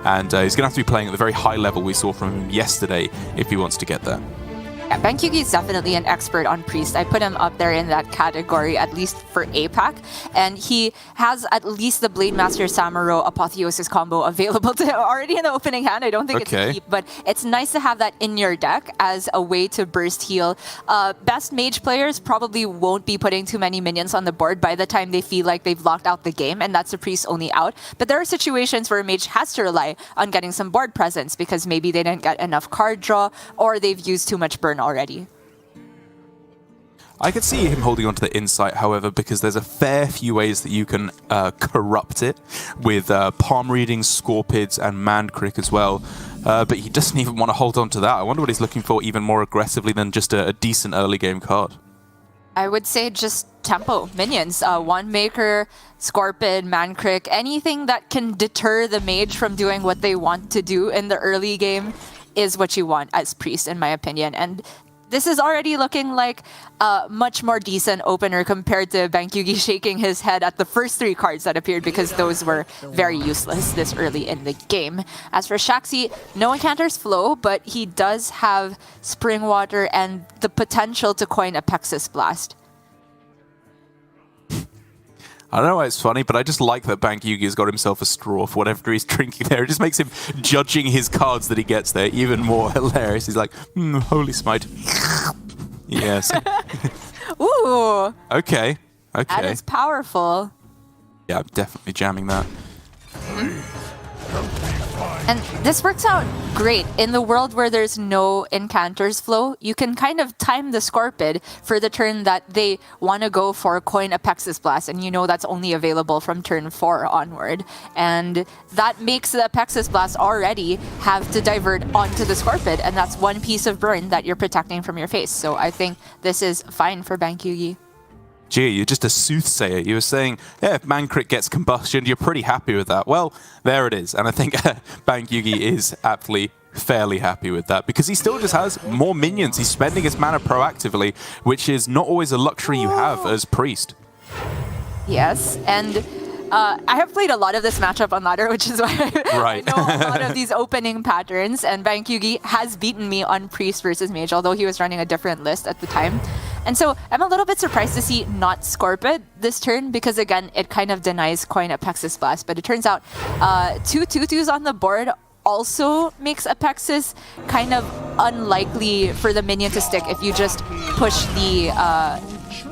and he's going to have to be playing at the very high level we saw from him yesterday if he wants to get there. Yeah, Bankyugi is definitely an expert on Priest. I put him up there in that category, at least for APAC. And he has at least the Blademaster Samuro Apotheosis combo available to him already in the opening hand. I don't think it's deep, but it's nice to have that in your deck as a way to burst heal. Best mage players probably won't be putting too many minions on the board by the time they feel like they've locked out the game, and that's a Priest only out. But there are situations where a mage has to rely on getting some board presence because maybe they didn't get enough card draw or they've used too much burn already. I could see him holding on to the insight, however, because there's a fair few ways that you can corrupt it with palm readings, scorpids, and man crick as well. But he doesn't even want to hold on to that. I wonder what he's looking for even more aggressively than just a decent early game card. I would say just tempo, minions, one maker, scorpid, man crick, anything that can deter the mage from doing what they want to do in the early game is what you want as Priest, in my opinion. And this is already looking like a much more decent opener compared to Bankyugi shaking his head at the first 3 cards that appeared because those were very useless this early in the game. As for Shaxy, no Encanter's Flow, but he does have Spring Water and the potential to coin a Pexus Blast. I don't know why it's funny, but I just like that Bankyugi has got himself a straw for whatever he's drinking there. It just makes him judging his cards that he gets there even more hilarious. He's like, holy smite. Yes. Ooh. Okay. That is powerful. Yeah, I'm definitely jamming that. And this works out great. In the world where there's no Encanter's Flow, you can kind of time the Scorpid for the turn that they want to go for coin a Pexus Blast, and you know that's only available from turn 4 onward. And that makes the Pexus Blast already have to divert onto the Scorpid, and that's one piece of burn that you're protecting from your face. So I think this is fine for Bankyugi. Gee, you're just a soothsayer. You were saying, yeah, if Mancrit gets combustion, you're pretty happy with that. Well, there it is. And I think Bankyugi is aptly fairly happy with that because he still just has more minions. He's spending his mana proactively, which is not always a luxury you have as Priest. Yes, and I have played a lot of this matchup on ladder, which is why I know a lot of these opening patterns, and Bankyugi has beaten me on Priest versus Mage, although he was running a different list at the time. And so I'm a little bit surprised to see not Scorpid this turn because, again, it kind of denies coin a Pexus Blast. But it turns out 2 2/2s on the board also makes a Pexus kind of unlikely for the minion to stick if you just push the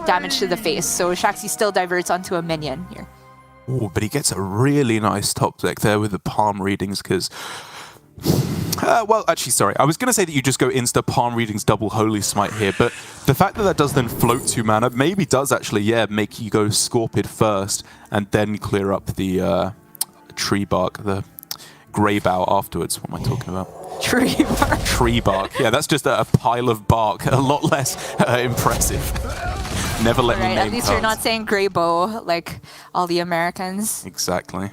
damage to the face. So Shaxy still diverts onto a minion here. Oh, but he gets a really nice top deck there with the palm readings because... well, actually, sorry. I was going to say that you just go insta palm readings double holy smite here, but the fact that that does then float 2 mana maybe does actually, yeah, make you go Scorpid first and then clear up the tree bark, the grey bough afterwards. What am I talking about? Tree bark. Tree bark. Yeah, that's just a pile of bark. A lot less impressive. Never let me name at least cards. You're not saying grey bow like all the Americans. Exactly.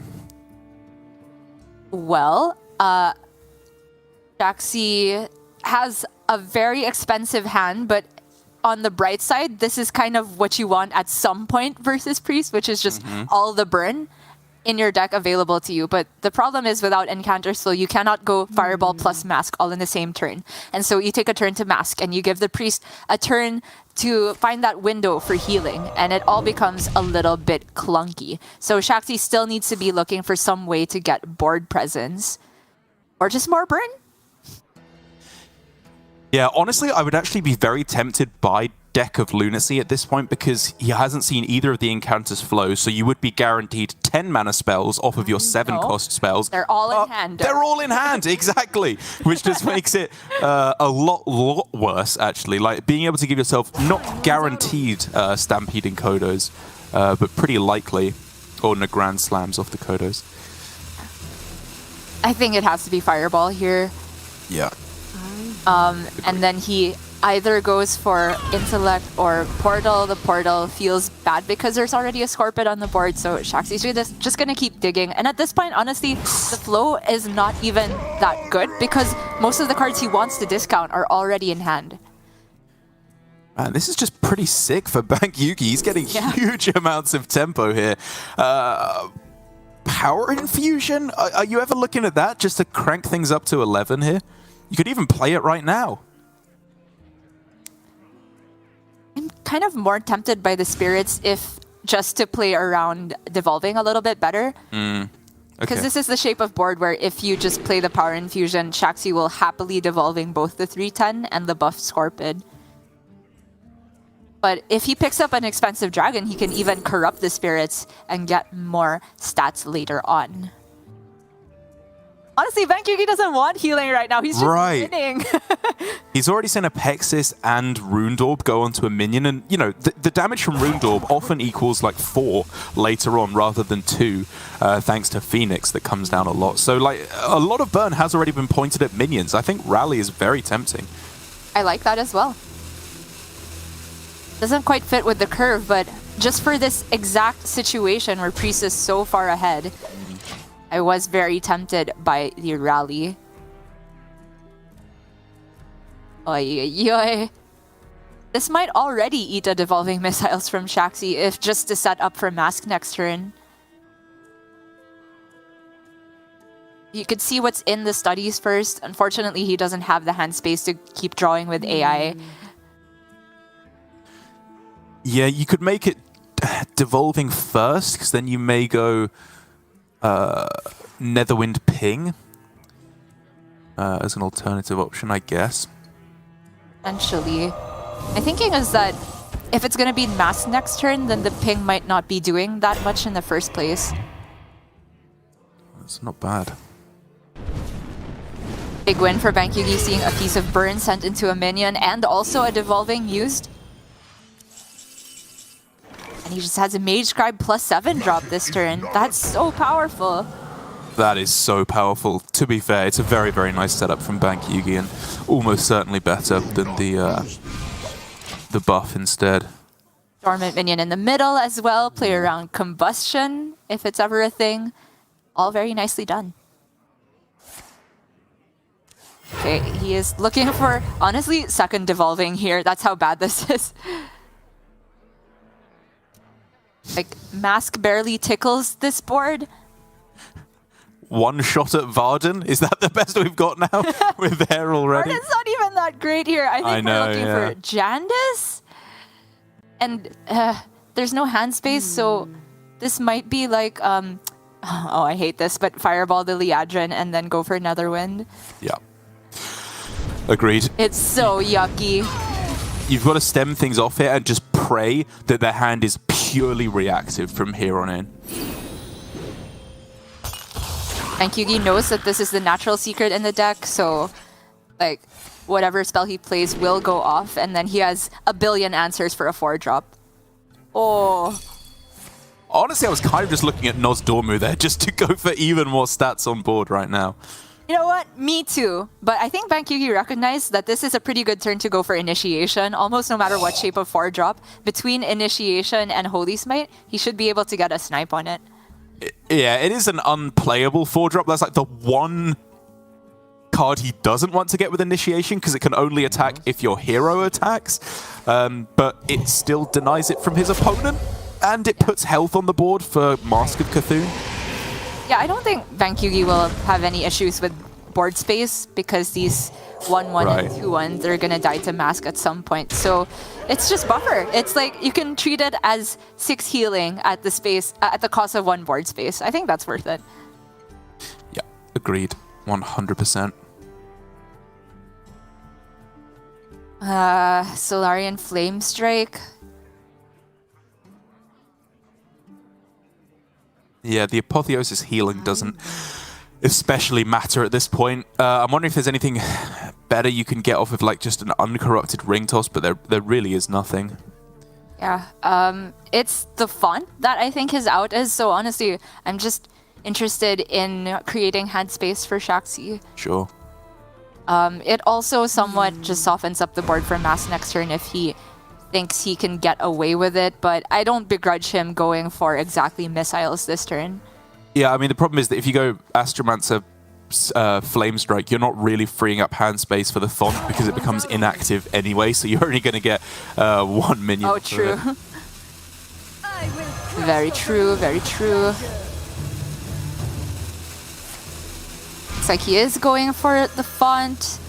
Well, Shaxy has a very expensive hand, but on the bright side, this is kind of what you want at some point versus Priest, which is just all the burn in your deck available to you. But the problem is without Encanter's Flow, you cannot go Fireball plus Mask all in the same turn. And so you take a turn to Mask and you give the Priest a turn to find that window for healing, and it all becomes a little bit clunky. So Shaxy still needs to be looking for some way to get board presence. Or just more burn? Yeah, honestly, I would actually be very tempted by Deck of Lunacy at this point because he hasn't seen either of the Encanter's Flow, so you would be guaranteed 10 mana spells off of your 7-cost spells. They're all in hand. They're all in hand, exactly, which just makes it a lot worse, actually. Like, being able to give yourself not guaranteed Stampeding Kodos, but pretty likely, or Grand Slams off the Kodos. I think it has to be Fireball here. Yeah. And then he either goes for Intellect or Portal. The Portal feels bad because there's already a Scorpid on the board, so Shaxy's just going to keep digging. And at this point, honestly, the flow is not even that good because most of the cards he wants to discount are already in hand. Man, this is just pretty sick for Bankyugi. He's getting huge amounts of tempo here. Power Infusion? Are you ever looking at that just to crank things up to 11 here? You could even play it right now. I'm kind of more tempted by the spirits if just to play around devolving a little bit better. Because this is the shape of board where if you just play the Power Infusion, Shaxy will happily devolving both the 310 and the buff Scorpid. But if he picks up an expensive dragon, he can even corrupt the spirits and get more stats later on. Honestly, Bankyugi doesn't want healing right now. He's just winning. He's already seen a Pexis and Runed Orb go onto a minion. And, you know, the damage from Runed Orb often equals like 4 later on rather than 2, thanks to Phoenix that comes down a lot. So, like, a lot of burn has already been pointed at minions. I think Rally is very tempting. I like that as well. Doesn't quite fit with the curve, but just for this exact situation where Priest is so far ahead, I was very tempted by the Rally. Oy, oy, oy. This might already eat a Devolving Missiles from Shaxy if just to set up for Mask next turn. You could see what's in the studies first. Unfortunately, he doesn't have the hand space to keep drawing with AI. Yeah, you could make it Devolving first, because then you may go Netherwind Ping as an alternative option, I guess. Essentially. My thinking is that if it's going to be Mask next turn, then the Ping might not be doing that much in the first place. That's not bad. Big win for Bankyugi, seeing a piece of burn sent into a minion and also a Devolving used. And he just has a Mage Scribe +7 drop this turn. That's so powerful. That is so powerful. To be fair, it's a very, very nice setup from Bankyugi and almost certainly better than the buff instead. Dormant minion in the middle as well. Play around combustion if it's ever a thing. All very nicely done. Okay, he is looking for, honestly, second Devolving here. That's how bad this is. Like, Mask barely tickles this board. One shot at Varden? Is that the best we've got now with there already? Varden's not even that great here. I think we're looking for Jandis. And there's no hand space, so this might be like, oh, I hate this, but Fireball the Liadrin and then go for Netherwind. Yeah. Agreed. It's so yucky. You've got to stem things off here and just pray that their hand is purely reactive from here on in. Bankyugi knows that this is the natural secret in the deck, so like whatever spell he plays will go off, and then he has a billion answers for a 4-drop. Oh. Honestly, I was kind of just looking at Nozdormu there just to go for even more stats on board right now. You know what? Me too. But I think Bankyugi recognized that this is a pretty good turn to go for Initiation, almost no matter what shape of 4-drop. Between Initiation and Holy Smite, he should be able to get a snipe on it. Yeah, it is an unplayable 4-drop. That's like the one card he doesn't want to get with Initiation because it can only attack if your hero attacks. But it still denies it from his opponent. And it puts health on the board for Mask of Cthulhu. Yeah, I don't think Bankyugi will have any issues with board space because these 1/1 and 2/1s are gonna die to Mask at some point. So it's just buffer. It's like you can treat it as 6 healing at the space at the cost of 1 board space. I think that's worth it. Yeah, agreed. 100%. Solarian Flame Strike. Yeah, the Apotheosis healing doesn't especially matter at this point. I'm wondering if there's anything better you can get off of like just an uncorrupted ring toss, but there really is nothing. Yeah, it's the font that I think his out is. So honestly, I'm just interested in creating hand space for Shaxy. Sure. It also somewhat just softens up the board for Mask next turn if he thinks he can get away with it, but I don't begrudge him going for exactly missiles this turn. Yeah, I mean, the problem is that if you go Astromancer Flame Strike, you're not really freeing up hand space for the font because it becomes inactive anyway, so you're only going to get 1 minion. Oh, true. Very true, very true. Looks like he is going for the font.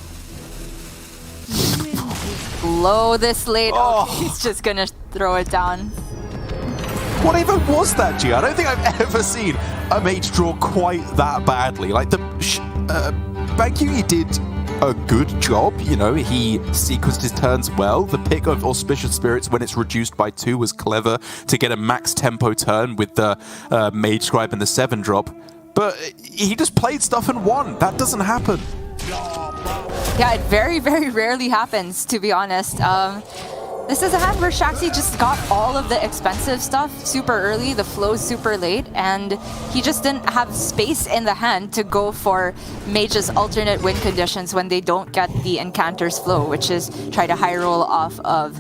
Low this late. Okay, he's just gonna throw it down. What even was that, G? I don't think I've ever seen a mage draw quite that badly. Like, the Bankyugi did a good job, you know, he sequenced his turns well. The pick of Auspicious Spirits when it's reduced by 2 was clever to get a max tempo turn with the Mage Scribe and the 7-drop. But he just played stuff and won. That doesn't happen. Yeah, it very, very rarely happens, to be honest. This is a hand where Shaxy just got all of the expensive stuff super early, the flow super late, and he just didn't have space in the hand to go for Mage's alternate win conditions when they don't get the Encanter's flow, which is try to high roll off of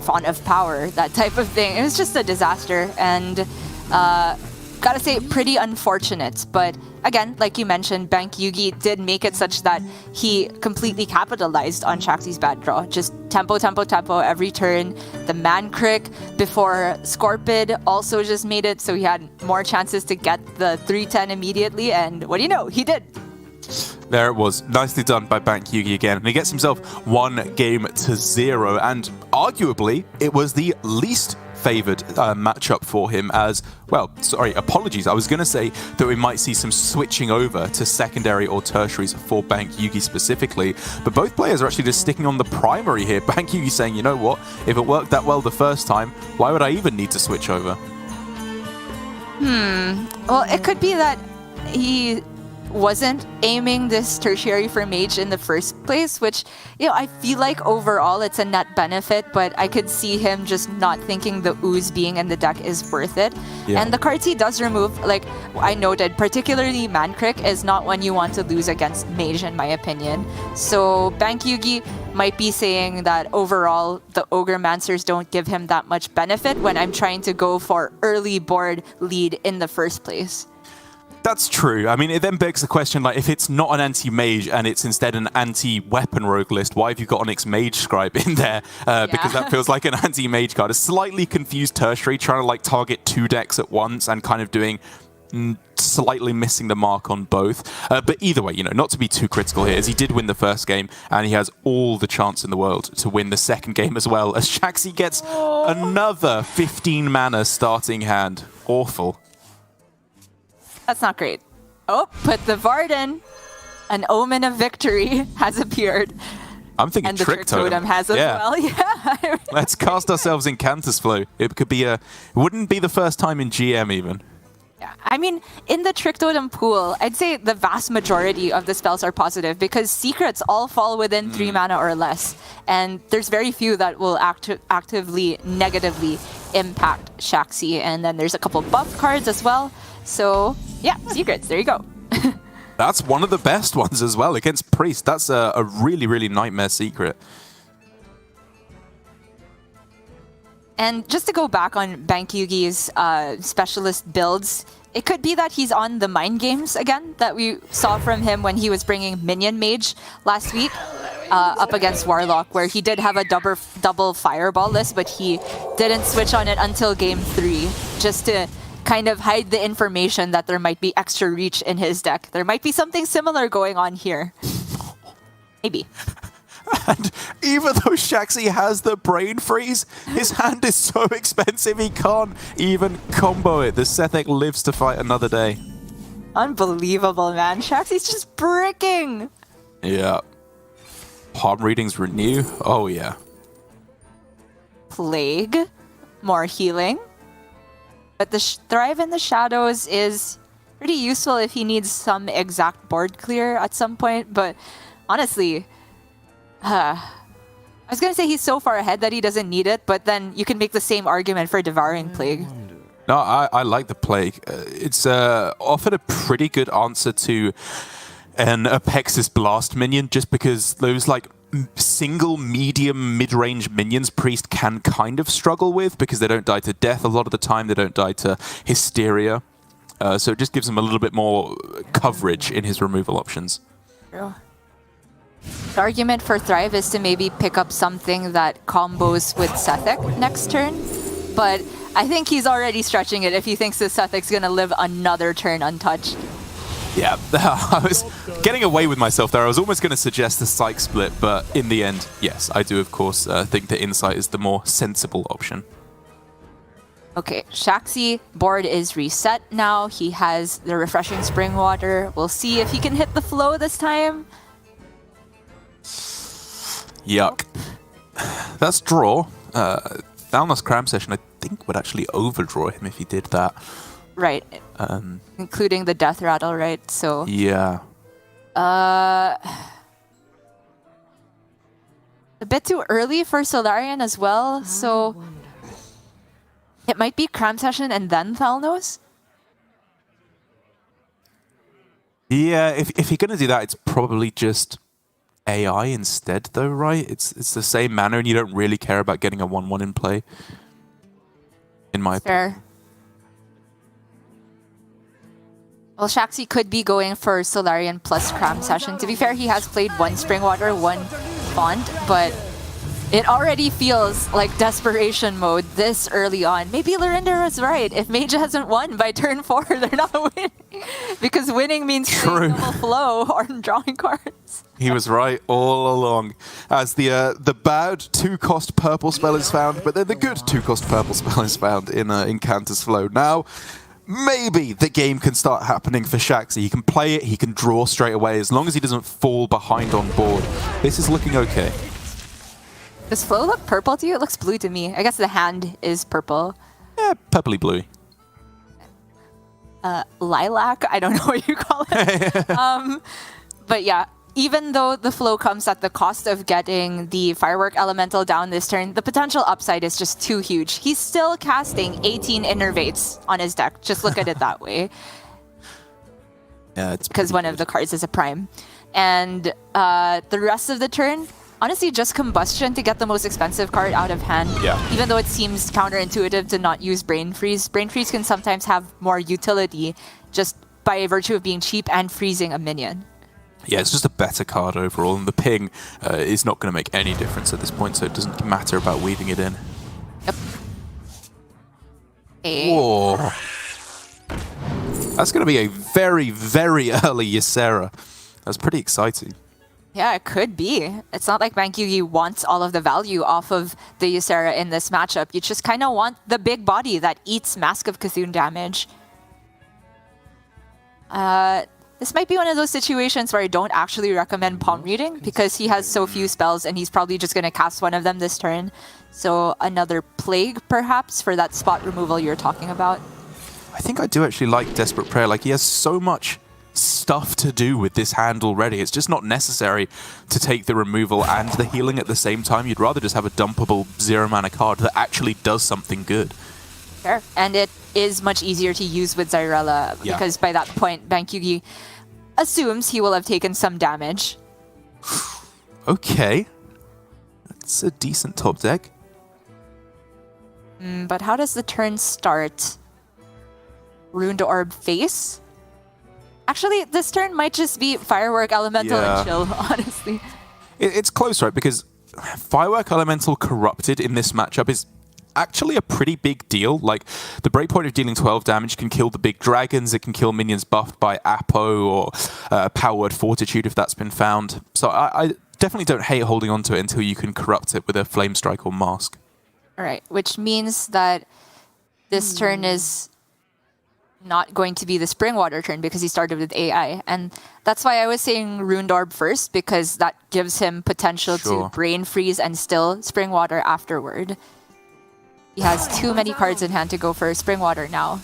Font of Power, that type of thing. It was just a disaster, and gotta say, pretty unfortunate. But again, like you mentioned, Bankyugi did make it such that he completely capitalized on Shaxy's bad draw. Just tempo, tempo, tempo every turn. The man crick before Scorpid also just made it so he had more chances to get the 310 immediately. And what do you know? He did. There it was. Nicely done by Bankyugi again. And he gets himself 1-0. And arguably, it was the least favored matchup for him as, well, sorry, apologies. I was going to say that we might see some switching over to secondary or tertiaries for Bankyugi specifically, but both players are actually just sticking on the primary here. Bankyugi saying, you know what, if it worked that well the first time, why would I even need to switch over? Well, it could be that he wasn't aiming this tertiary for Mage in the first place, which, you know, I feel like overall it's a net benefit, but I could see him just not thinking the ooze being in the deck is worth it. Yeah. And the cards he does remove, like I noted, particularly Mankrik, is not one you want to lose against Mage, in my opinion. So Bankyugi might be saying that overall the Grandmasters don't give him that much benefit when I'm trying to go for early board lead in the first place. That's true. I mean, it then begs the question, like, if it's not an anti-mage and it's instead an anti-weapon rogue list, why have you got Onyx Mage Scribe in there? Because that feels like an anti-mage card. A slightly confused tertiary, trying to, like, target 2 decks at once and kind of doing slightly missing the mark on both. But either way, you know, not to be too critical here, as he did win the first game, and he has all the chance in the world to win the second game as well, as Shaxy gets another 15 mana starting hand. Awful. That's not great. Oh, put the Varden. An omen of victory has appeared. I'm thinking and the Trick Totem has as well. Yeah. Let's cast ourselves in Cantus Flow. It could be it wouldn't be the first time in GM even. Yeah. I mean, in the Trick Totem pool, I'd say the vast majority of the spells are positive because secrets all fall within 3 mana or less. And there's very few that will actively negatively impact Shaxy. And then there's a couple buff cards as well. So, yeah, secrets. There you go. That's one of the best ones as well against Priest. That's a really, really nightmare secret. And just to go back on Bankyugi's specialist builds, it could be that he's on the mind games again that we saw from him when he was bringing Minion Mage last week up against Warlock, where he did have a double Fireball list, but he didn't switch on it until game 3, just to kind of hide the information that there might be extra reach in his deck. There might be something similar going on here. Maybe. And even though Shaxy has the brain freeze, his hand is so expensive he can't even combo it. The Sethek lives to fight another day. Unbelievable, man. Shaxy's just bricking. Yeah. Palm readings renew. Oh, yeah. Plague. More healing. But the Thrive in the Shadows is pretty useful if he needs some exact board clear at some point. But honestly, I was going to say he's so far ahead that he doesn't need it. But then you can make the same argument for Devouring Plague. No, I like the Plague. It's often a pretty good answer to an Apexis Blast minion, just because those like single medium mid-range minions Priest can kind of struggle with because they don't die to death a lot of the time. They don't die to Hysteria. So it just gives him a little bit more coverage in his removal options. True. The argument for Thrive is to maybe pick up something that combos with Sethek next turn. But I think he's already stretching it if he thinks the Sethek's going to live another turn untouched. Yeah, I was getting away with myself there. I was almost going to suggest the psych split, but in the end, yes, I do, of course, think that Insight is the more sensible option. Okay, Shaxy board is reset now. He has the refreshing spring water. We'll see if he can hit the flow this time. Yuck. That's draw. Downless Cram Session, I think, would actually overdraw him if he did that. Right. Including the death rattle, right? So yeah. A bit too early for Solarian as well, so it might be Cram Session and then Thalnos. Yeah, if you're gonna do that, it's probably just AI instead, though, right? It's the same mana, and you don't really care about getting a 1/1 in play. In my opinion. Fair. Well, Shaxy could be going for Solarian plus Cram Session. To be fair, he has played one Spring Water, one Font, but it already feels like desperation mode this early on. Maybe Lurinder was right. If Mage hasn't won by turn 4, they're not winning. Because winning means playing double flow or drawing cards. He was right all along. As the bad 2-cost purple spell is found, but then the good 2-cost purple spell is found in Cantor's Flow. Now, maybe the game can start happening for Shaxy. He can play it, he can draw straight away, as long as he doesn't fall behind on board. This is looking okay. Does Flow look purple to you? It looks blue to me. I guess the hand is purple. Yeah, purpley blue. Lilac? I don't know what you call it. But yeah, even though the Flow comes at the cost of getting the Firework Elemental down this turn, the potential upside is just too huge. He's still casting 18 Innervates on his deck. Just look at it that way. Yeah, it's because one of the cards is a Prime. And the rest of the turn, honestly, just Combustion to get the most expensive card out of hand. Yeah. Even though it seems counterintuitive to not use Brain Freeze, Brain Freeze can sometimes have more utility just by virtue of being cheap and freezing a minion. Yeah, it's just a better card overall, and the ping is not going to make any difference at this point, so it doesn't matter about weaving it in. Yep. Whoa. That's going to be a very, very early Ysera. That's pretty exciting. Yeah, it could be. It's not like Bankyugi wants all of the value off of the Ysera in this matchup. You just kind of want the big body that eats Mask of Cthulhu damage. This might be one of those situations where I don't actually recommend palm reading because he has so few spells and he's probably just going to cast one of them this turn. So another Plague, perhaps, for that spot removal you're talking about. I think I do actually like Desperate Prayer. Like, he has so much stuff to do with this hand already. It's just not necessary to take the removal and the healing at the same time. You'd rather just have a dumpable 0-mana card that actually does something good. Sure. And it is much easier to use with Zyrella because by that point, Bankyugi assumes he will have taken some damage. Okay. That's a decent top deck. But how does the turn start? Ruined Orb face? Actually, this turn might just be Firework Elemental and chill, honestly. It's close, right? Because Firework Elemental corrupted in this matchup is actually a pretty big deal. Like, the breakpoint of dealing 12 damage can kill the big dragons, it can kill minions buffed by Apo or Power Word Fortitude if that's been found. So I definitely don't hate holding on to it until you can corrupt it with a Flame Strike or Mask. Alright, which means that this turn is not going to be the Spring Water turn because he started with AI. And that's why I was saying Ruined Orb first, because that gives him potential to Brain Freeze and still Spring Water afterward. He has too many cards in hand to go for Spring Water now.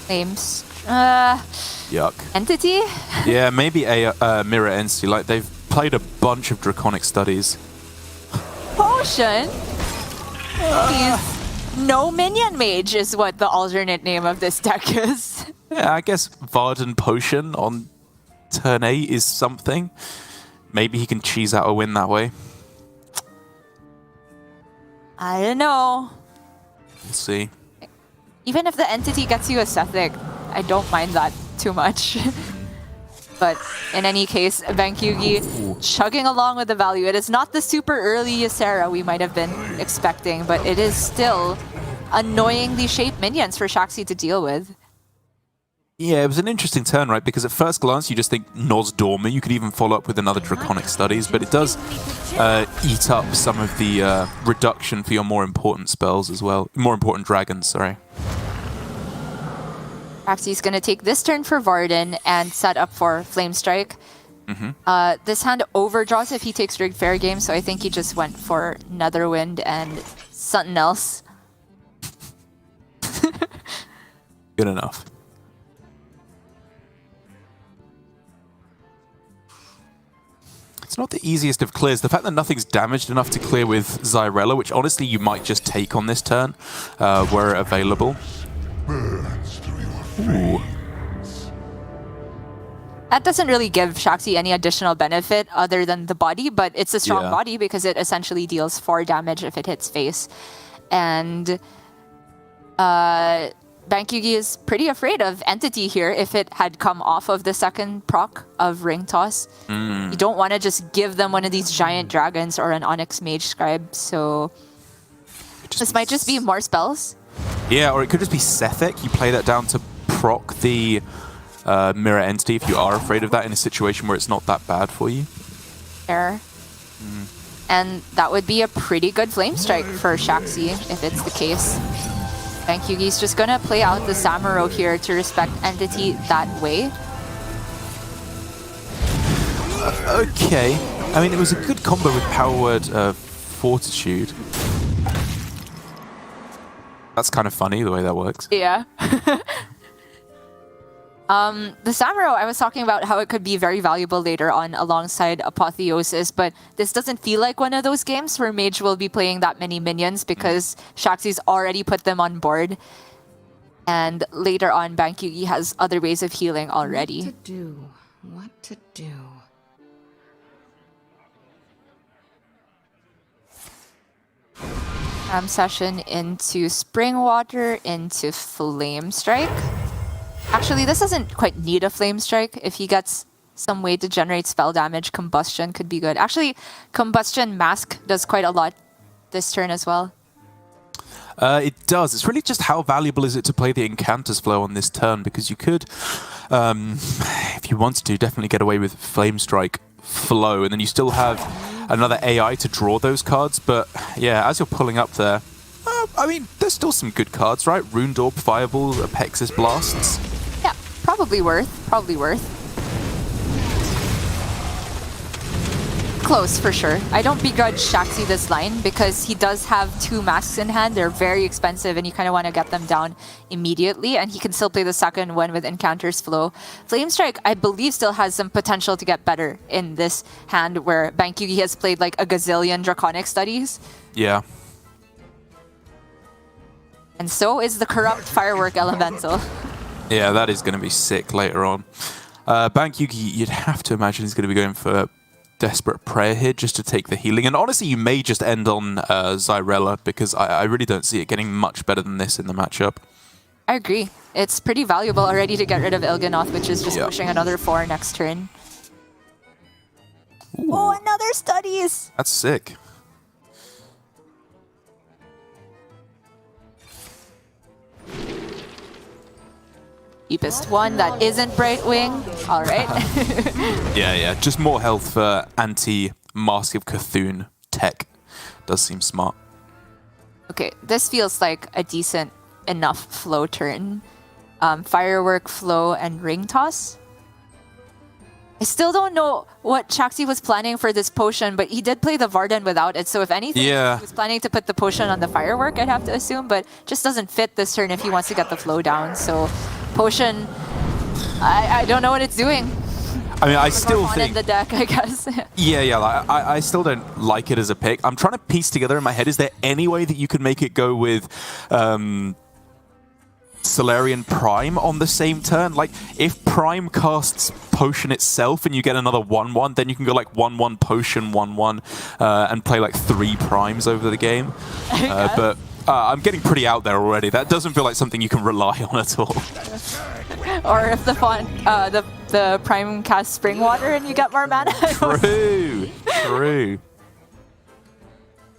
Names. Yuck. Entity? Yeah, maybe a Mirror Entity. Like, they've played a bunch of Draconic Studies. Potion? He's no Minion Mage is what the alternate name of this deck is. Yeah, I guess Varden Potion on turn 8 is something. Maybe he can cheese out a win that way. I don't know. We'll see. Even if the entity gets you a Sethic, I don't mind that too much. But in any case, Bankyugi chugging along with the value. It is not the super early Ysera we might have been expecting, but it is still annoyingly shaped minions for Shaxy to deal with. Yeah, it was an interesting turn, right? Because at first glance, you just think Nozdorma. You could even follow up with another Draconic Studies, but it does eat up some of the reduction for your more important spells as well. More important dragons, sorry. Shaxy's going to take this turn for Varden and set up for Flame Strike. This hand overdraws if he takes Rigged Fair Game, so I think he just went for Netherwind and something else. Good enough. It's not the easiest of clears. The fact that nothing's damaged enough to clear with Zyrella, which honestly you might just take on this turn, were available. Ooh. That doesn't really give Shaxy any additional benefit other than the body, but it's a strong body because it essentially deals 4 damage if it hits face. And Bankyugi is pretty afraid of Entity here if it had come off of the second proc of Ring Toss. You don't want to just give them one of these giant dragons or an Onyx Mage Scribe, so this might just be more spells. Yeah, or it could just be Sethek. You play that down to proc the Mirror Entity if you are afraid of that in a situation where it's not that bad for you. Fair. And that would be a pretty good Flame Strike for Shaxy if it's the case. Bankyugi's just gonna play out the Samuro here to respect Entity that way. Okay. I mean, it was a good combo with Power Word Fortitude. That's kind of funny, the way that works. Yeah. The Samuro, I was talking about how it could be very valuable later on alongside Apotheosis, but this doesn't feel like one of those games where Mage will be playing that many minions because Shaxy's already put them on board. And later on, Bankyugi has other ways of healing already. What to do? Session into Spring Water, into Flame Strike. Actually, this doesn't quite need a Flame Strike. If he gets some way to generate spell damage, Combustion could be good. Actually, Combustion Mask does quite a lot this turn as well. It does. It's really just how valuable is it to play the Incanter's Flow on this turn, because you could, if you wanted to, definitely get away with Flame Strike Flow, and then you still have another AI to draw those cards. But yeah, as you're pulling up there, I mean, there's still some good cards, right? Rune Orb, Fireball, Apexis Blasts. Yeah, probably worth. Close, for sure. I don't begrudge Shaxy this line because he does have 2 masks in hand. They're very expensive and you kind of want to get them down immediately, and he can still play the second one with Encounter's Flow. Flame Strike, I believe, still has some potential to get better in this hand where Bankyugi has played like a gazillion Draconic Studies. Yeah. And so is the Corrupt Firework Elemental. Yeah, that is going to be sick later on. Bankyugi, you'd have to imagine he's going to be going for Desperate Prayer here just to take the healing. And honestly, you may just end on Zyrella because I really don't see it getting much better than this in the matchup. I agree. It's pretty valuable already to get rid of Il'gynoth, which is just pushing another 4 next turn. Ooh. Oh, another Studies! That's sick. Cheapest one that isn't Brightwing. All right. Yeah. Just more health for anti-Mask of Cthulhu tech. Does seem smart. Okay, this feels like a decent enough flow turn. Firework, Flow, and Ring Toss. I still don't know what Shaxy was planning for this potion, but he did play the Varden without it, so if anything, he was planning to put the potion on the Firework, I'd have to assume, but just doesn't fit this turn if he wants to get the flow down, so potion, I don't know what it's doing. I mean, I still think in the deck, I guess. Like, I still don't like it as a pick. I'm trying to piece together in my head, is there any way that you could make it go with Solarian Prime on the same turn? Like, if Prime casts Potion itself and you get another 1-1, then you can go like 1-1 Potion, 1-1, and play like 3 Primes over the game. But I'm getting pretty out there already. That doesn't feel like something you can rely on at all. Or if the Prime casts Spring Water and you get more mana. True.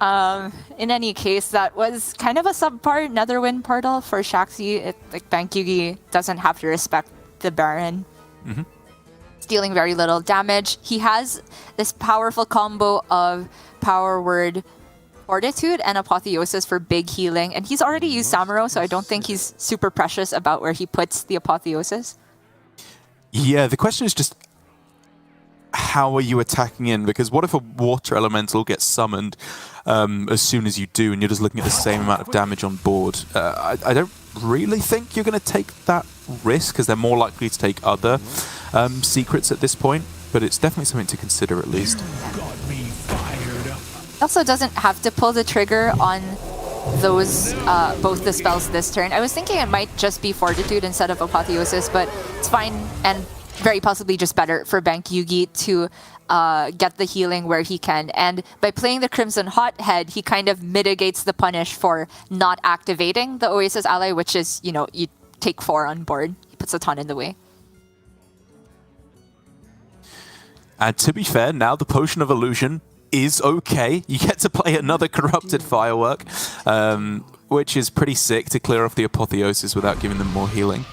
In any case, that was kind of a subpar Netherwind portal for Shaxy. Like Bankyugi doesn't have to respect the Baron. It's dealing very little damage. He has this powerful combo of Power Word Fortitude and Apotheosis for big healing. And he's already used Samuro, so I don't think he's super precious about where he puts the Apotheosis. Yeah, the question is just, how are you attacking in? Because what if a water elemental gets summoned as soon as you do, and you're just looking at the same amount of damage on board? I don't really think you're going to take that risk, because they're more likely to take other secrets at this point, but it's definitely something to consider at least. Also doesn't have to pull the trigger on those both the spells this turn. I was thinking it might just be Fortitude instead of Apotheosis, but it's fine and very possibly just better for Bankyugi to get the healing where he can. And by playing the Crimson Hothead, he kind of mitigates the punish for not activating the Oasis ally, which is, you know, you take 4 on board. He puts a ton in the way. And to be fair, now the Potion of Illusion is okay. You get to play another Corrupted Firework, which is pretty sick to clear off the Apotheosis without giving them more healing.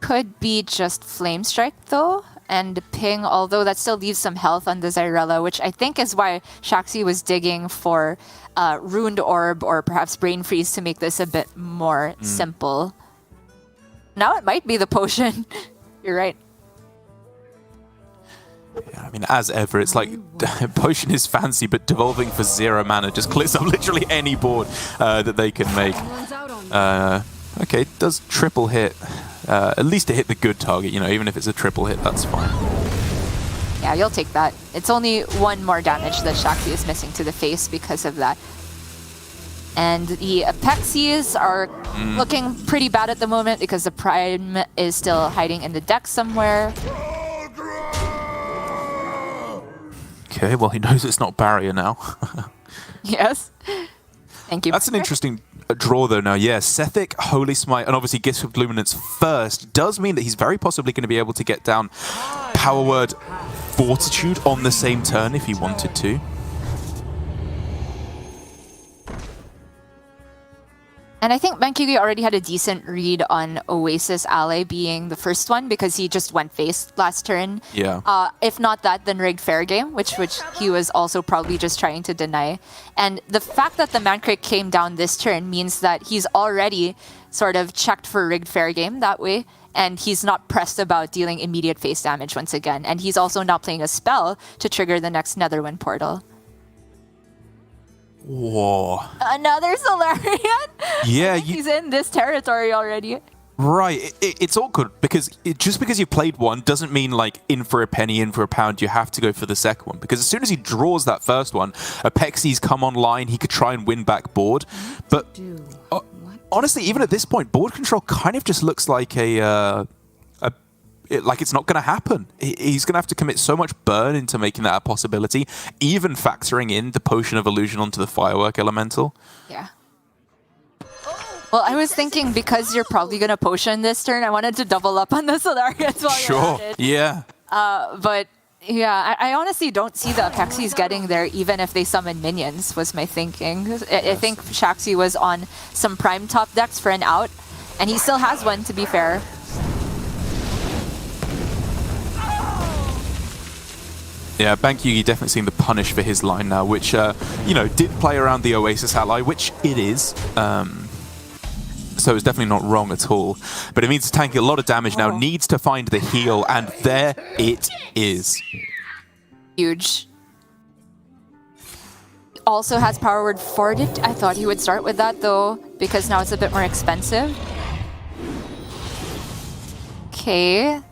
Could be just Flame Strike though, and Ping, although that still leaves some health on the Zyrella, which I think is why Shaxy was digging for Ruined Orb or perhaps Brain Freeze to make this a bit more simple. Now it might be the potion. You're right. Yeah, I mean, as ever, it's like Potion is fancy, but Devolving for 0 mana just clears up literally any board that they can make. Okay, it does triple hit. At least it hit the good target, you know, even if it's a triple hit, that's fine. Yeah, you'll take that. It's only 1 more damage that Shaxy is missing to the face because of that. And the Apexies are looking pretty bad at the moment because the Prime is still hiding in the deck somewhere. Okay, well, he knows it's not Barrier now. Yes. Thank you. That's an interesting draw, though, now. Yeah, Sethic, Holy Smite, and obviously Gifts of Luminance first does mean that he's very possibly going to be able to get down Power Word Fortitude on the same turn if he wanted to. And I think Bankyugi already had a decent read on Oasis Ally being the first one because he just went face last turn. Yeah. If not that, then rigged fair game, which he was also probably just trying to deny. And the fact that the Mancrik came down this turn means that he's already sort of checked for rigged fair game that way. And he's not pressed about dealing immediate face damage once again. And he's also not playing a spell to trigger the next Netherwind portal. Whoa. Another Solarian? Yeah. He's in this territory already. Right. It's awkward because just because you played one doesn't mean like in for a penny, in for a pound, you have to go for the second one. Because as soon as he draws that first one, Apexies come online, he could try and win back board. But honestly, even at this point, board control kind of just looks like like it's not going to happen. He's going to have to commit so much burn into making that a possibility, even factoring in the Potion of Illusion onto the Firework Elemental. Yeah. Well, I was thinking because you're probably going to Potion this turn, I wanted to double up on the Solarians while you're at it. Yeah. But yeah, I honestly don't see the Apexies getting there even if they summon minions, was my thinking. I think Shaxy was on some prime top decks for an out, and he still has one, to be fair. Yeah, Bankyugi definitely seeing the punish for his line now, which, you know, did play around the Oasis ally, which it is. So it's definitely not wrong at all. But it means tanking a lot of damage now, needs to find the heal, and there it is. Huge. Also has Power Word Fortitude. I thought he would start with that, though, because now it's a bit more expensive. Okay.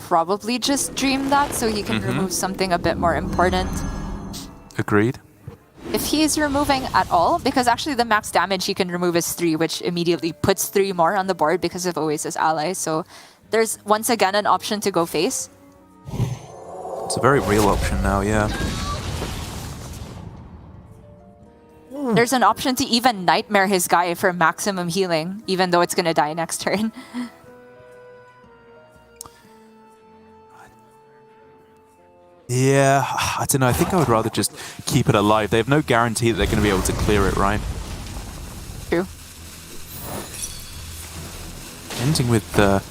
Probably just dream that so he can remove something a bit more important. Agreed. If he is removing at all, because actually the max damage he can remove is 3, which immediately puts 3 more on the board because of Oasis Ally. So there's once again an option to go face. It's a very real option now, yeah. There's an option to even Nightmare his guy for maximum healing, even though it's going to die next turn. Yeah, I don't know. I think I would rather just keep it alive. They have no guarantee that they're going to be able to clear it, right? True. Ending with the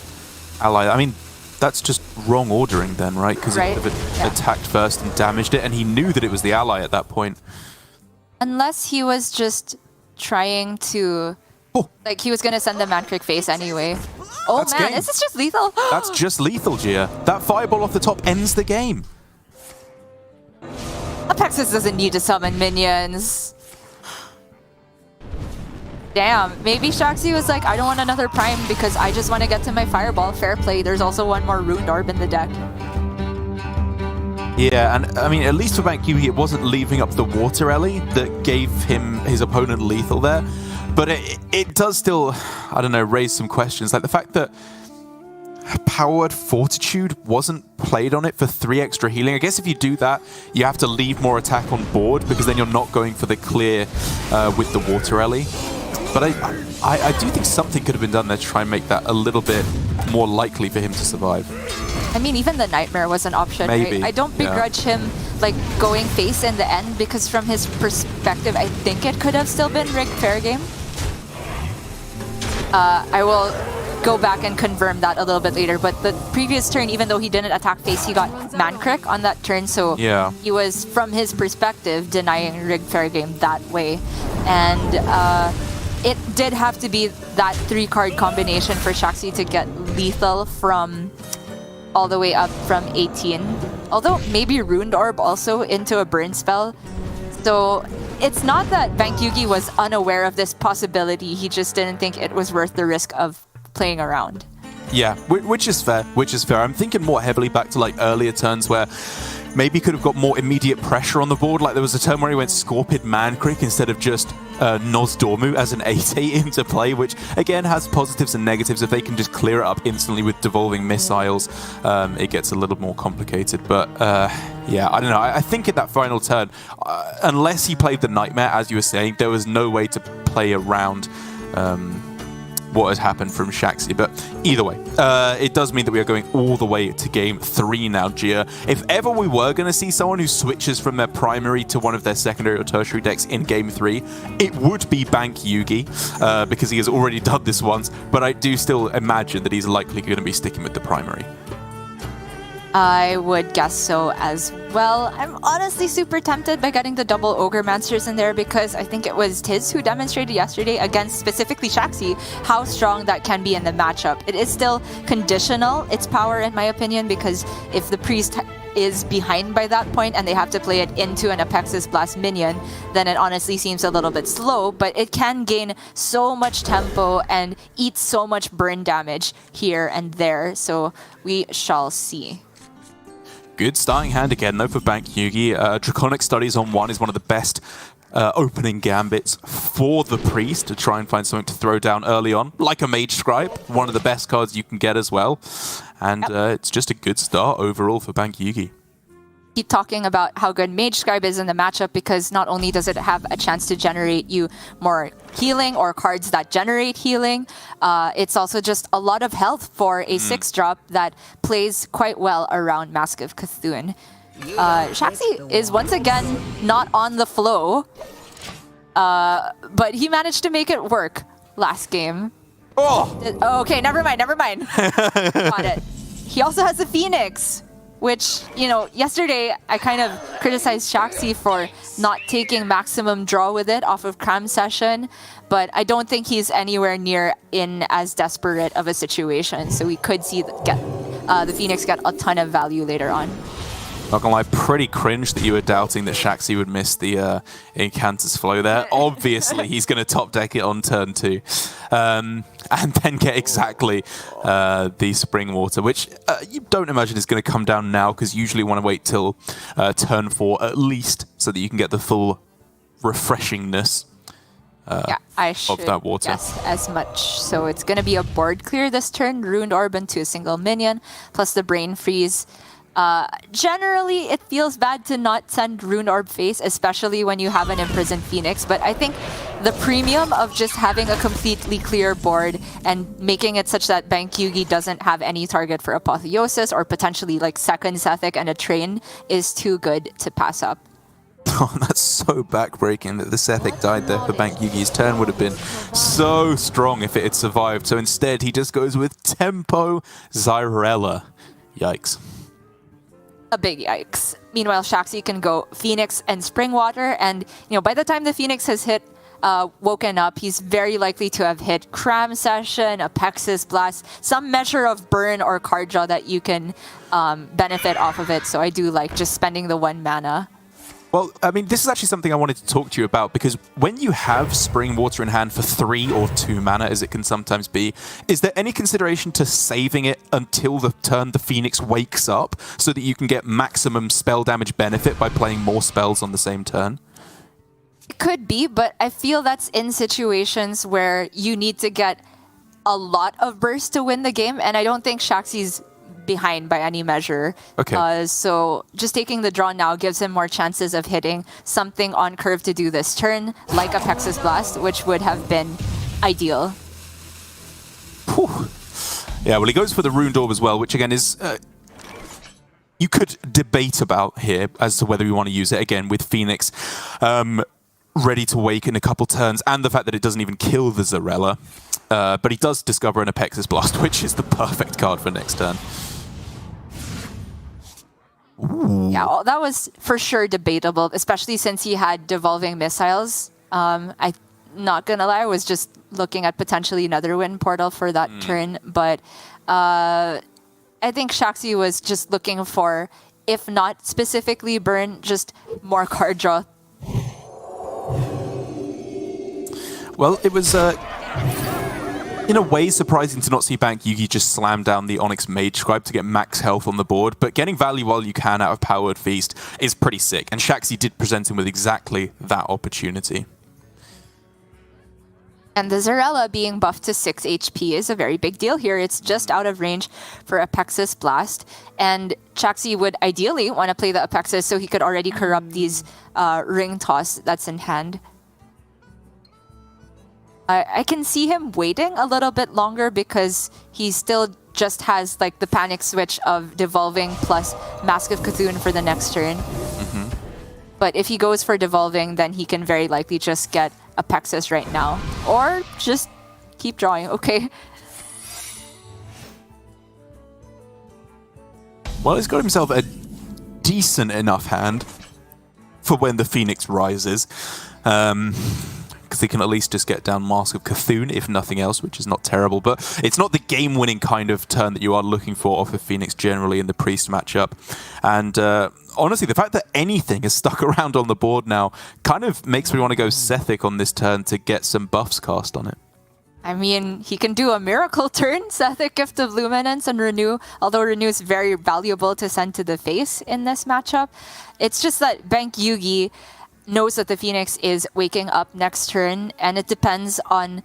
ally. I mean, that's just wrong ordering then, right? Because Right. he would have attacked first and damaged it, and he knew that it was the ally at that point. Unless he was just trying to... Oh. Like, he was going to send the Mancrick face anyway. Oh That's man, game. is this just lethal? That's just lethal, Gia. That fireball off the top ends the game. Apexis doesn't need to summon minions. Damn, maybe Shaxy was like, I don't want another Prime because I just want to get to my Fireball. Fair play, there's also one more Ruined Orb in the deck. Yeah, and I mean, at least for Bankyugi, it wasn't leaving up the Water Ellie that gave his opponent lethal there. But it does still, I don't know, raise some questions. Like the fact that Power Word Fortitude wasn't played on it for 3 extra healing. I guess if you do that, you have to leave more attack on board because then you're not going for the clear with the Water Ellie. But I do think something could have been done there to try and make that a little bit more likely for him to survive. I mean, even the Nightmare was an option, Maybe, right? I don't begrudge him like going face in the end because from his perspective, I think it could have still been rigged fair game. I will go back and confirm that a little bit later, but the previous turn, even though he didn't attack face, he got Mancrick on that turn, so he was, from his perspective, denying rigged fair game that way. And it did have to be that 3-card combination for Shaxy to get lethal from all the way up from 18. Although maybe Ruined Orb also into a burn spell. So it's not that Bankyugi was unaware of this possibility, he just didn't think it was worth the risk of playing around. Yeah, which is fair, I'm thinking more heavily back to like earlier turns where maybe could have got more immediate pressure on the board. Like there was a turn where he went Scorpid Mancrick instead of just Nozdormu as an 8/8 into play, which again has positives and negatives. If they can just clear it up instantly with devolving missiles, it gets a little more complicated. But yeah, I don't know. I think in that final turn, unless he played the Nightmare, as you were saying, there was no way to play around what has happened from Shaxy. But either way, it does mean that we are going all the way to game 3 now, Gia. If ever we were going to see someone who switches from their primary to one of their secondary or tertiary decks in game 3, it would be Bankyugi, because he has already done this once, but I do still imagine that he's likely going to be sticking with the primary. I would guess so as well. I'm honestly super tempted by getting the double Ogre Masters in there because I think it was Tiz who demonstrated yesterday against specifically Shaxy how strong that can be in the matchup. It is still conditional, its power in my opinion, because if the Priest is behind by that point and they have to play it into an Apexis Blast minion, then it honestly seems a little bit slow, but it can gain so much tempo and eat so much burn damage here and there, so we shall see. Good starting hand again, though, for Bankyugi. Draconic Studies on 1 is one of the best opening gambits for the Priest to try and find something to throw down early on, like a Mage Scribe, one of the best cards you can get as well. And it's just a good start overall for Bankyugi. Keep talking about how good Mage Scribe is in the matchup because not only does it have a chance to generate you more healing or cards that generate healing, it's also just a lot of health for a 6-drop that plays quite well around Mask of Cthulhu. Shaxy is once again not on the flow, but he managed to make it work last game. Oh, okay, never mind. Got it. He also has the Phoenix, which, you know, yesterday I kind of criticized Shaxy for not taking maximum draw with it off of Cram Session, but I don't think he's anywhere near in as desperate of a situation, so we could see the Phoenix get a ton of value later on. Not gonna lie, pretty cringe that you were doubting that Shaxy would miss the Incantus flow there. Obviously, he's going to top deck it on turn 2. And then get exactly the Spring Water, which you don't imagine is going to come down now, because usually you want to wait till turn 4 at least, so that you can get the full refreshingness of that water. Yes, as much. So it's going to be a board clear this turn, Ruined Orb into a single minion, plus the Brain Freeze. Generally, it feels bad to not send Rune Orb face, especially when you have an Imprisoned Phoenix. But I think the premium of just having a completely clear board and making it such that Bankyugi doesn't have any target for Apotheosis or potentially like second Sethic and a Train is too good to pass up. Oh, that's so backbreaking that the Sethic died there for Bankyugi's turn. Would have been so strong if it had survived. So instead, he just goes with Tempo Zyrella. Yikes. A big yikes. Meanwhile, Shaxy can go Phoenix and Springwater, and by the time the Phoenix has woken up, he's very likely to have hit Cram Session, Apexis Blast, some measure of burn or card draw that you can benefit off of it. So I do like just spending the 1 mana. Well, I mean, this is actually something I wanted to talk to you about, because when you have Spring Water in hand for 3 or 2 mana, as it can sometimes be, is there any consideration to saving it until the turn the Phoenix wakes up so that you can get maximum spell damage benefit by playing more spells on the same turn? It could be, but I feel that's in situations where you need to get a lot of burst to win the game, and I don't think Shaxy's behind by any measure. Okay. So just taking the draw now gives him more chances of hitting something on curve to do this turn, like a Apexis Blast, which would have been ideal. Whew. Yeah, well, he goes for the Runed Orb as well, which again is... you could debate about here as to whether you want to use it again with Phoenix ready to wake in a couple turns, and the fact that it doesn't even kill the Zyrella. But he does discover an Apexis Blast, which is the perfect card for next turn. Ooh. Yeah, well, that was for sure debatable, especially since he had Devolving Missiles. I'm not gonna lie, I was just looking at potentially another Wind Portal for that turn, but I think Shaxy was just looking for, if not specifically burn, just more card draw. Well, it was in a way surprising to not see Bankyugi just slam down the Onyx Mage Scribe to get max health on the board, but getting value while you can out of Powered Feast is pretty sick, and Shaxy did present him with exactly that opportunity. And the Zyrella being buffed to 6 HP is a very big deal here. It's just out of range for Apexis Blast, and Shaxy would ideally want to play the Apexis so he could already corrupt these Ring Toss that's in hand. I can see him waiting a little bit longer because he still just has like the panic switch of Devolving plus Mask of Cthulhu for the next turn. But if he goes for Devolving, then he can very likely just get Apexis right now. Or just keep drawing, okay? Well, he's got himself a decent enough hand for when the Phoenix rises. Because he can at least just get down Mask of Cthulhu, if nothing else, which is not terrible. But it's not the game-winning kind of turn that you are looking for off of Phoenix generally in the Priest matchup. And honestly, the fact that anything is stuck around on the board now kind of makes me want to go Sethic on this turn to get some buffs cast on it. I mean, he can do a miracle turn, Sethic, Gift of Luminance, and Renew, although Renew is very valuable to send to the face in this matchup. It's just that Bankyugi knows that the Phoenix is waking up next turn, and it depends on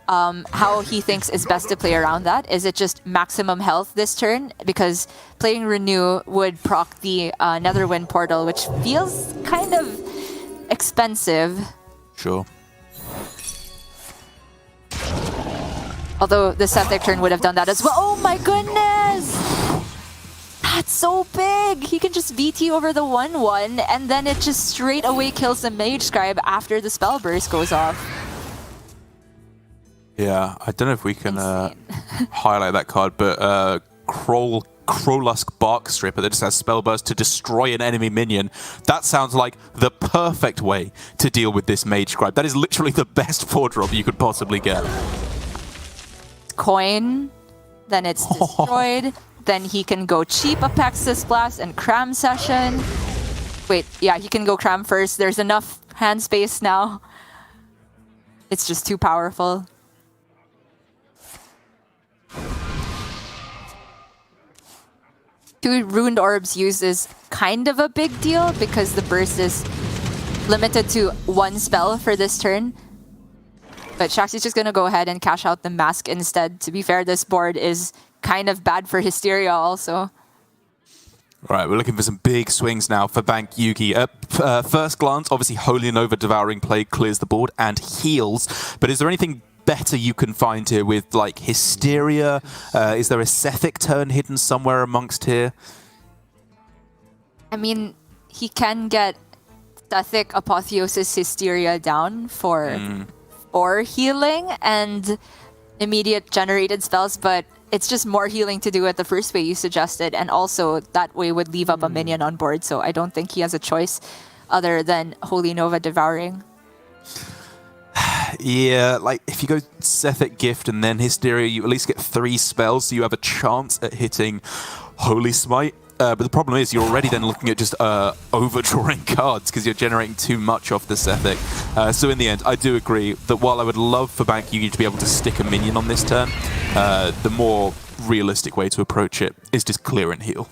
how he thinks is best to play around that. Is it just maximum health this turn? Because playing Renew would proc the Netherwind Portal, which feels kind of expensive. Sure. Although the Sethic turn would have done that as well. Oh my goodness! That's so big! He can just VT over the 1/1, and then it just straight away kills the Mage Scribe after the spell burst goes off. Yeah, I don't know if we can highlight that card, but Krolusk Bark Stripper that just has spell burst to destroy an enemy minion. That sounds like the perfect way to deal with this Mage Scribe. That is literally the best 4-drop you could possibly get. Coin, then it's destroyed. Then he can go cheap Apexis Blast and Cram Session. Wait, yeah, he can go Cram first. There's enough hand space now. It's just too powerful. Two Ruined Orbs used is kind of a big deal because the burst is limited to 1 spell for this turn. But Shaxy's just going to go ahead and cash out the Mask instead. To be fair, this board is kind of bad for Hysteria also. All right, we're looking for some big swings now for Bankyugi. At first glance, obviously Holy Nova Devouring Plague clears the board and heals, but is there anything better you can find here with like Hysteria? Is there a Sethic turn hidden somewhere amongst here? I mean, he can get Sethic Apotheosis Hysteria down for healing and immediate generated spells, but it's just more healing to do it the first way you suggested, and also that way would leave up a minion on board, so I don't think he has a choice other than Holy Nova Devouring. Yeah, like if you go Sethic Gift and then Hysteria, you at least get 3 spells, so you have a chance at hitting Holy Smite. But the problem is you're already then looking at just overdrawing cards because you're generating too much off the Sethic. So in the end, I do agree that while I would love for Bankyugi to be able to stick a minion on this turn, the more realistic way to approach it is just clear and heal.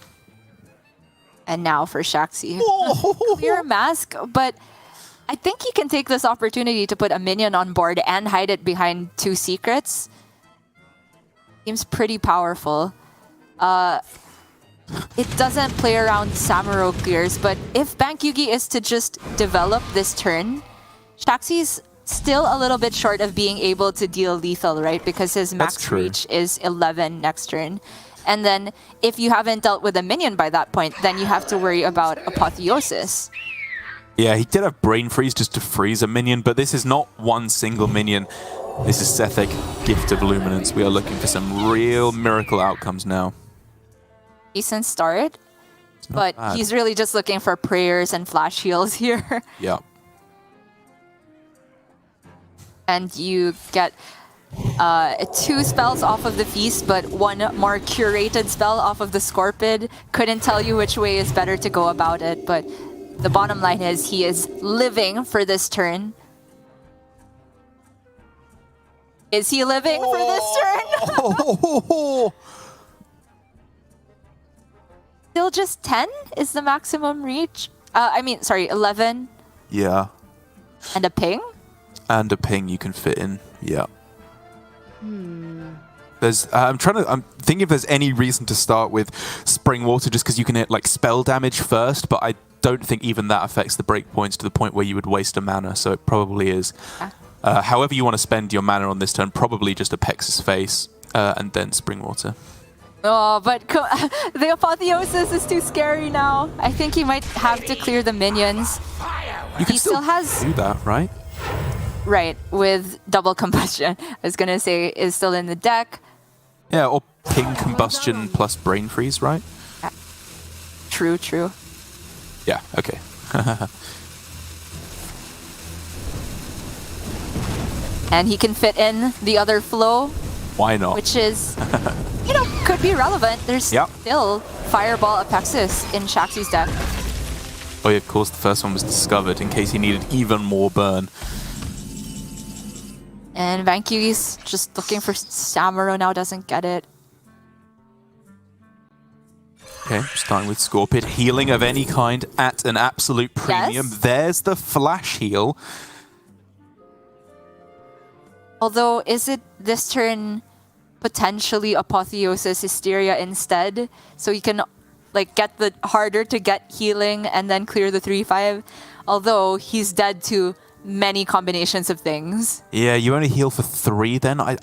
And now for Shaxy. Clear Mask, but I think he can take this opportunity to put a minion on board and hide it behind 2 secrets. Seems pretty powerful. It doesn't play around Samuro clears, but if Bankyugi is to just develop this turn, Shaxy's still a little bit short of being able to deal lethal, right? Because his max reach is 11 next turn. And then if you haven't dealt with a minion by that point, then you have to worry about Apotheosis. Yeah, he did have Brain Freeze just to freeze a minion, but this is not one single minion. This is Sethic, Gift of Luminance. We are looking for some real miracle outcomes now. Decent start, but he's really just looking for prayers and flash heals here. Yeah. And you get 2 spells off of the Feast, but 1 more curated spell off of the Scorpid. Couldn't tell you which way is better to go about it, but the bottom line is he is living for this turn. Is he living for this turn? Still just 10 is the maximum reach? I mean, sorry, 11. Yeah. And a ping? And a ping you can fit in, yeah. There's, I'm thinking if there's any reason to start with Spring Water just because you can hit like spell damage first, but I don't think even that affects the breakpoints to the point where you would waste a mana, so it probably is. However you want to spend your mana on this turn, probably just a Pex's Face and then Spring Water. Oh, but the Apotheosis is too scary now. I think he might have to clear the minions. You can still has do that, right? Right, with Double Combustion. I was going to say is still in the deck. Yeah, or Ping Combustion plus Brain Freeze, right? True, true. Yeah, okay. And he can fit in the other flow. Why not? Which is, you know, could be relevant. There's still Fireball Apexis in Shaxy's deck. Oh yeah, of course the first one was discovered in case he needed even more burn. And Bankyugi's just looking for Samuro now, doesn't get it. Okay, starting with Scorpid. Healing of any kind at an absolute premium. Yes. There's the flash heal. Although, is it this turn potentially Apotheosis Hysteria instead? So you can like get the harder to get healing and then clear the 3/5. Although he's dead to many combinations of things. Yeah, you only heal for 3 then. I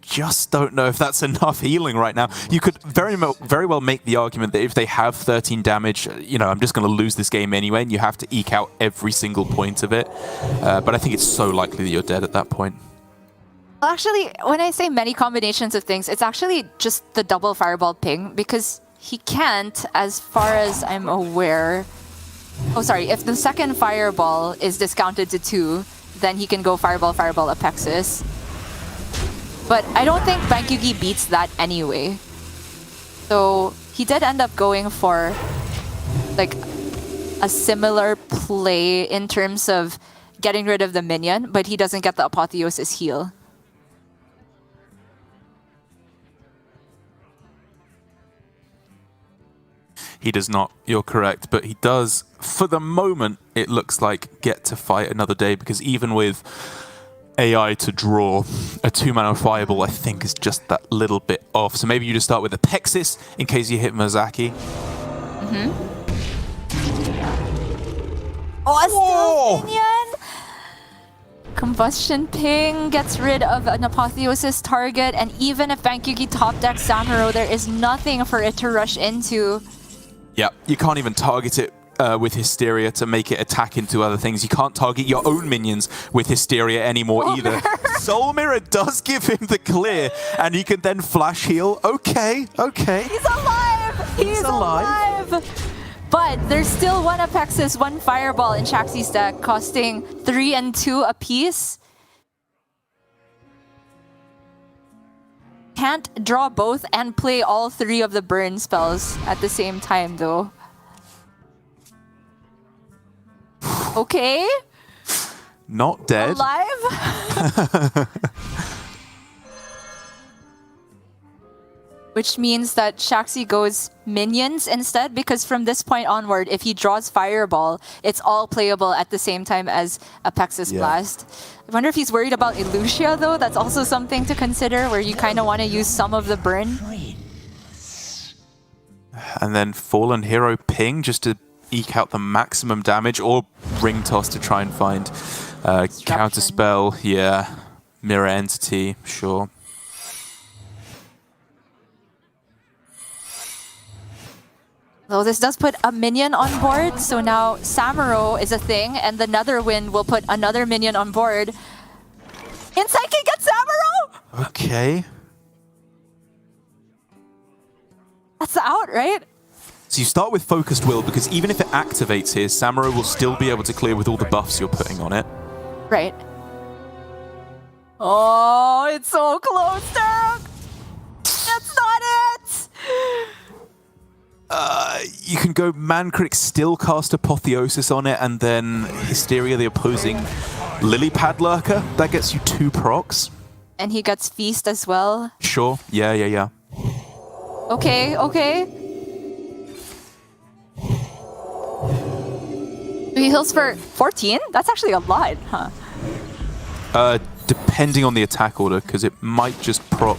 just don't know if that's enough healing right now. You could very well make the argument that if they have 13 damage, you know, I'm just going to lose this game anyway, and you have to eke out every single point of it. But I think it's so likely that you're dead at that point. Well, actually, when I say many combinations of things, it's actually just the double Fireball ping, because he can't, as far as I'm aware... Oh, sorry, if the second Fireball is discounted to 2, then he can go Fireball, Fireball, Apexis. But I don't think Bankyugi beats that anyway. So he did end up going for like a similar play in terms of getting rid of the minion, but he doesn't get the Apotheosis heal. He does not, you're correct, but he does, for the moment, it looks like, get to fight another day, because even with AI to draw, a 2-mana Fireball, I think, is just that little bit off. So maybe you just start with a Pexis in case you hit Mozaki. Oh, still minion! Combustion Ping gets rid of an Apotheosis target, and even if Bankyugi top decks Samuro, there is nothing for it to rush into. Yeah, you can't even target it with Hysteria to make it attack into other things. You can't target your own minions with Hysteria anymore either. Soul Mirror does give him the clear, and he can then flash heal. Okay. He's alive! He's alive! But there's still one Apexis, one Fireball in Shaxy's deck, costing 3 and 2 apiece. Can't draw both and play all 3 of the burn spells at the same time, though. Okay. Not dead. Alive? Which means that Shaxy goes minions instead, because from this point onward, if he draws Fireball, it's all playable at the same time as Apexis Blast. I wonder if he's worried about Illusia, though. That's also something to consider, where you kind of want to use some of the burn. And then Fallen Hero Ping just to eke out the maximum damage, or Ring Toss to try and find Counterspell. Yeah, Mirror Entity, sure. Though this does put a minion on board, so now Samuro is a thing, and the Netherwind will put another minion on board. Insight can get Samuro! Okay. That's out, right? So you start with Focused Will, because even if it activates here, Samuro will still be able to clear with all the buffs you're putting on it. Right. Oh, it's so close, Derek! That's not it! You can go Mancrick, still cast Apotheosis on it, and then Hysteria, the opposing Lily Pad Lurker. That gets you 2 procs. And he gets Feast as well. Sure. Yeah. Okay. He heals for 14? That's actually a lot, huh? Depending on the attack order, because it might just proc.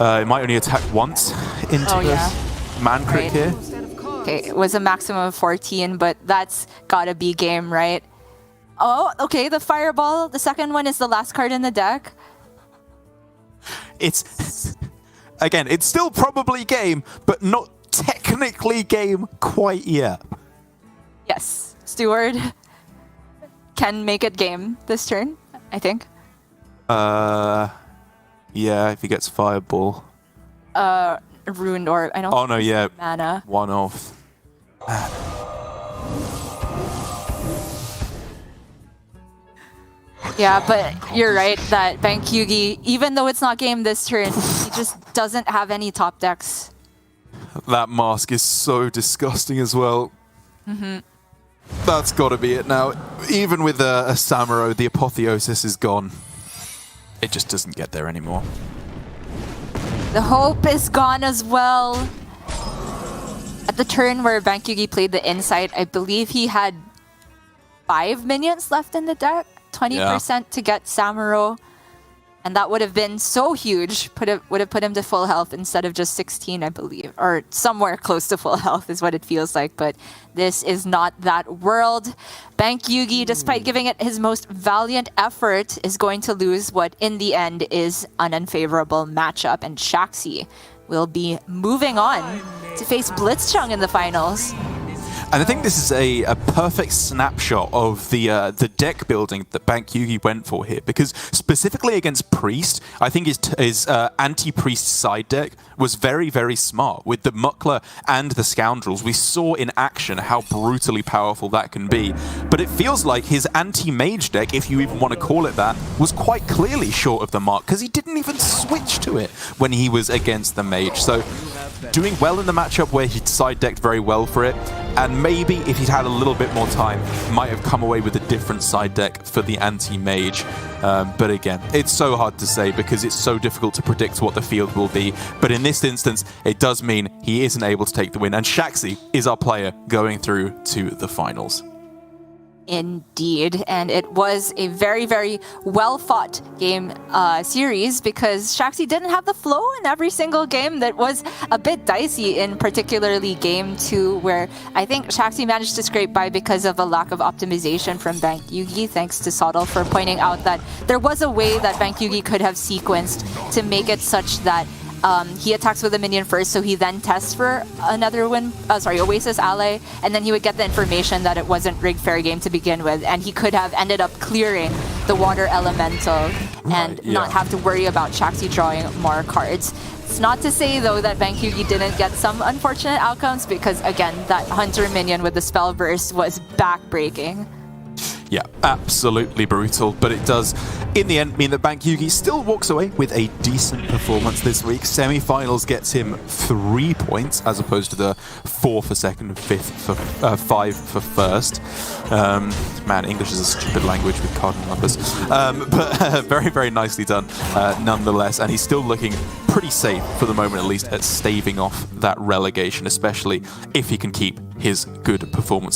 It might only attack once into this Mancrick here. Okay, it was a maximum of 14, but that's gotta be game, right? Oh, okay, the Fireball. The second one is the last card in the deck. It's... Again, it's still probably game, but not technically game quite yet. Yes, Steward can make it game this turn, I think. Yeah, if he gets Fireball. Ruined Orb. I don't. Oh no, yeah. Mana. One off. Yeah, but you're right that Bankyugi, even though it's not game this turn, he just doesn't have any top decks. That mask is so disgusting as well. That's got to be it now. Even with a Samuro, the Apotheosis is gone. It just doesn't get there anymore. The hope is gone as well. At the turn where Bankyugi played the Insight, I believe he had 5 minions left in the deck. 20% to get Samuro. And that would have been so huge. Would have put him to full health instead of just 16, I believe. Or somewhere close to full health is what it feels like. But this is not that world. Bankyugi, despite giving it his most valiant effort, is going to lose what in the end is an unfavorable matchup. And Shaxy will be moving on to face Blitzchung in the finals. And I think this is a perfect snapshot of the deck building that Bankyugi went for here, because specifically against Priest, I think his anti-Priest side deck was very, very smart. With the Muckler and the Scoundrels, we saw in action how brutally powerful that can be. But it feels like his anti-Mage deck, if you even want to call it that, was quite clearly short of the mark, because he didn't even switch to it when he was against the Mage. So doing well in the matchup where he side decked very well for it, and maybe if he'd had a little bit more time, might have come away with a different side deck for the anti-Mage. But again, it's so hard to say because it's so difficult to predict what the field will be. But in this instance, it does mean he isn't able to take the win, and Shaxy is our player going through to the finals. Indeed, and it was a very, very well-fought game series because Shaxy didn't have the flow in every single game. That was a bit dicey in particularly game 2, where I think Shaxy managed to scrape by because of a lack of optimization from Bankyugi, thanks to Sottle for pointing out that there was a way that Bankyugi could have sequenced to make it such that he attacks with a minion first, so he then tests for another Oasis ally, and then he would get the information that it wasn't rigged fair game to begin with, and he could have ended up clearing the water elemental and not have to worry about Shaxy drawing more cards. It's not to say, though, that Bankyugi didn't get some unfortunate outcomes, because, again, that Hunter minion with the spell burst was back-breaking. Yeah, absolutely brutal, but it does, in the end, mean that Bankyugi still walks away with a decent performance this week. Semifinals gets him 3 points, as opposed to the 4 for second and 5 for first. Man, English is a stupid language with cardinal numbers. But very, very nicely done, nonetheless. And he's still looking pretty safe, for the moment at least, at staving off that relegation, especially if he can keep his good performances